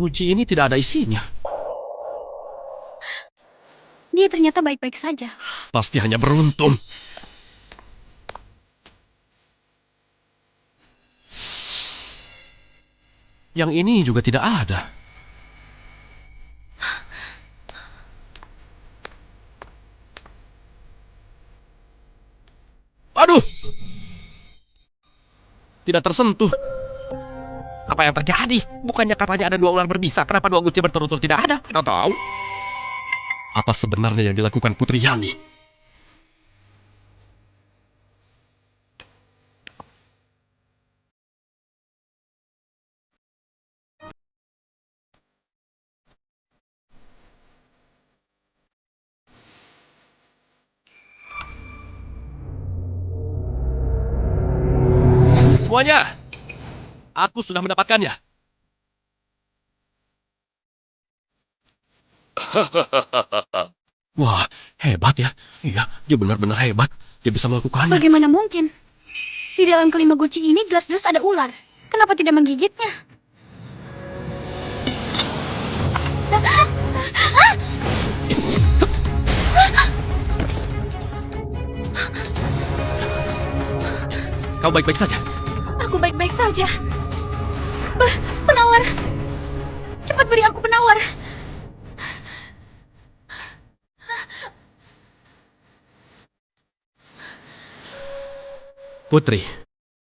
Guci ini tidak ada isinya. Dia ternyata baik-baik saja. Pasti hanya beruntung. Yang ini juga tidak ada. Aduh! Tidak tersentuh. Apa yang terjadi? Bukannya katanya ada 2 ular berbisa. Kenapa 2 guci berturut-turut tidak ada? Tidak tahu. Apa sebenarnya yang dilakukan Putri Yani? Semuanya! Aku sudah mendapatkannya. Wah, hebat ya. Iya, dia benar-benar hebat. Dia bisa melakukannya. Bagaimana mungkin? Di dalam kelima guci ini jelas-jelas ada ular. Kenapa tidak menggigitnya? Kau baik-baik saja. Aku baik-baik saja. Penawar. Cepat beri aku penawar. Putri,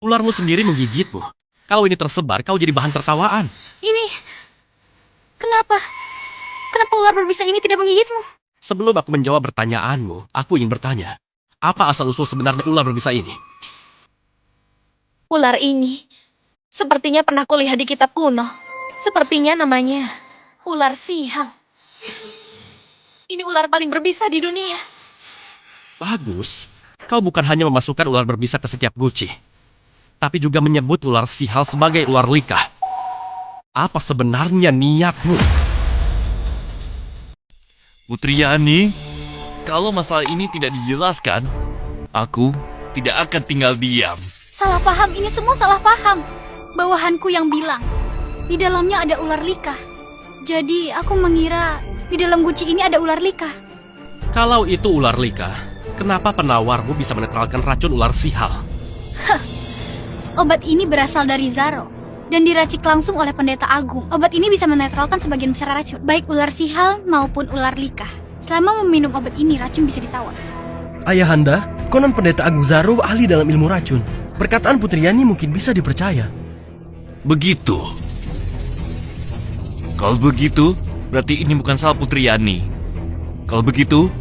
ularmu sendiri menggigitmu. Kalau ini tersebar, kau jadi bahan tertawaan. Ini... Kenapa? Kenapa ular berbisa ini tidak menggigitmu? Sebelum aku menjawab pertanyaanmu, aku ingin bertanya. Apa asal-usul sebenarnya ular berbisa ini? Ular ini sepertinya pernah kulihat di kitab kuno. Sepertinya namanya ular sihal. Ini ular paling berbisa di dunia. Bagus. Kau bukan hanya memasukkan ular berbisa ke setiap guci, tapi juga menyebut ular sihal sebagai ular likah. Apa sebenarnya niatmu? Putri Yani, kalau masalah ini tidak dijelaskan, aku tidak akan tinggal diam. Salah paham, ini semua salah paham. Bawahanku yang bilang, di dalamnya ada ular likah. Jadi aku mengira di dalam guci ini ada ular likah. Kalau itu ular likah, kenapa penawarmu bisa menetralkan racun ular sihal? Obat ini berasal dari Zaro dan diracik langsung oleh pendeta agung. Obat ini bisa menetralkan sebagian besar racun, baik ular sihal maupun ular likah. Selama meminum obat ini, racun bisa ditawar. Ayahanda, konon pendeta Agung Zaro ahli dalam ilmu racun. Perkataan Putri Yani mungkin bisa dipercaya. Begitu. Kalau begitu, berarti ini bukan salah Putri Yani. Kalau begitu,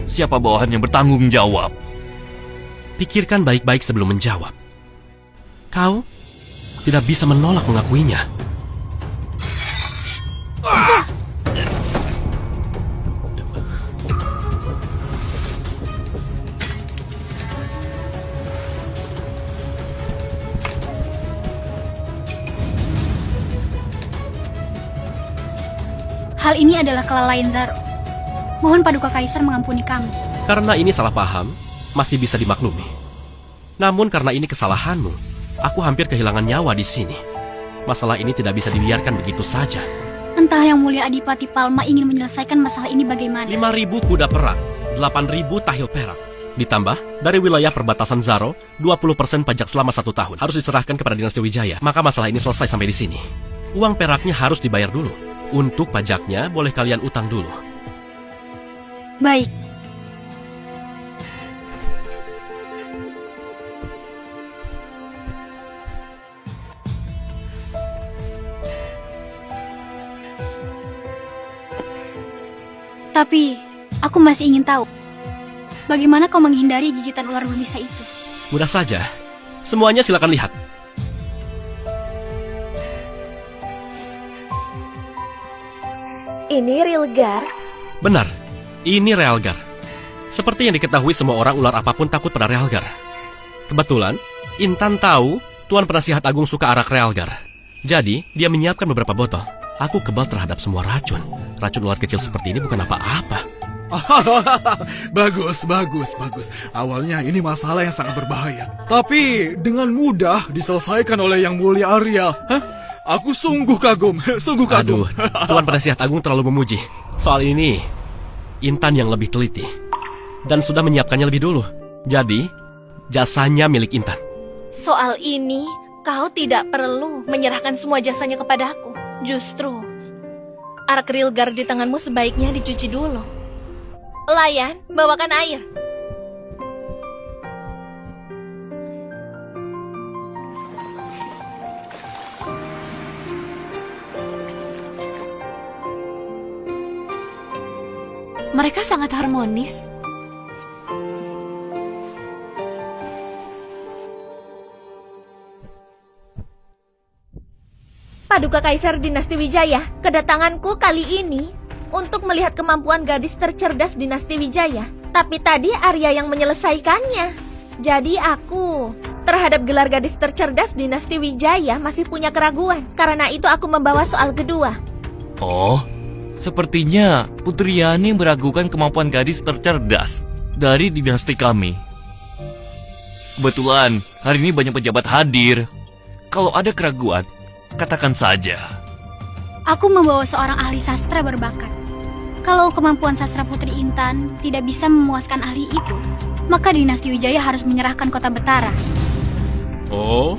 siapa bawahan yang bertanggung jawab? Pikirkan baik-baik sebelum menjawab. Kau tidak bisa menolak mengakuinya. Hal ini adalah kelalaian Zaro. Mohon Paduka Kaisar mengampuni kami. Karena ini salah paham, masih bisa dimaklumi. Namun karena ini kesalahanmu, aku hampir kehilangan nyawa di sini. Masalah ini tidak bisa dibiarkan begitu saja. Entah Yang Mulia Adipati Palma ingin menyelesaikan masalah ini bagaimana. 5.000 kuda perang, 8.000 tahil perak. Ditambah, dari wilayah perbatasan Zaro, 20% pajak selama 1 tahun harus diserahkan kepada dinasti Wijaya. Maka masalah ini selesai sampai di sini. Uang peraknya harus dibayar dulu. Untuk pajaknya, boleh kalian utang dulu. Baik. Tapi, aku masih ingin tahu, bagaimana kau menghindari gigitan ular berbisa itu? Mudah saja. Semuanya silakan lihat. Ini Rilgar. Benar, ini Realgar. Seperti yang diketahui semua orang, ular apapun takut pada Realgar. Kebetulan, Intan tahu Tuan Penasihat Agung suka arak Realgar. Jadi, dia menyiapkan beberapa botol. Aku kebal terhadap semua racun. Racun ular kecil seperti ini bukan apa-apa. Bagus. Awalnya ini masalah yang sangat berbahaya, tapi dengan mudah diselesaikan oleh Yang Mulia Arya. Aku sungguh kagum, sungguh kagum. Aduh, Tuan Penasihat Agung terlalu memuji. Soal ini, Intan yang lebih teliti. Dan sudah menyiapkannya lebih dulu. Jadi, jasanya milik Intan. Soal ini, kau tidak perlu menyerahkan semua jasanya kepadaku. Justru, arak Rilgar di tanganmu sebaiknya dicuci dulu. Pelayan, bawakan air. Mereka sangat harmonis. Paduka Kaisar Dinasti Wijaya, kedatanganku kali ini untuk melihat kemampuan gadis tercerdas Dinasti Wijaya. Tapi tadi Arya yang menyelesaikannya. Jadi aku terhadap gelar gadis tercerdas Dinasti Wijaya masih punya keraguan. Karena itu aku membawa soal kedua. Oh, sepertinya Putri Yani meragukan kemampuan gadis tercerdas dari dinasti kami. Kebetulan hari ini banyak pejabat hadir. Kalau ada keraguan, katakan saja. Aku membawa seorang ahli sastra berbakat. Kalau kemampuan sastra Putri Intan tidak bisa memuaskan ahli itu, maka Dinasti Wijaya harus menyerahkan kota Betara. Oh,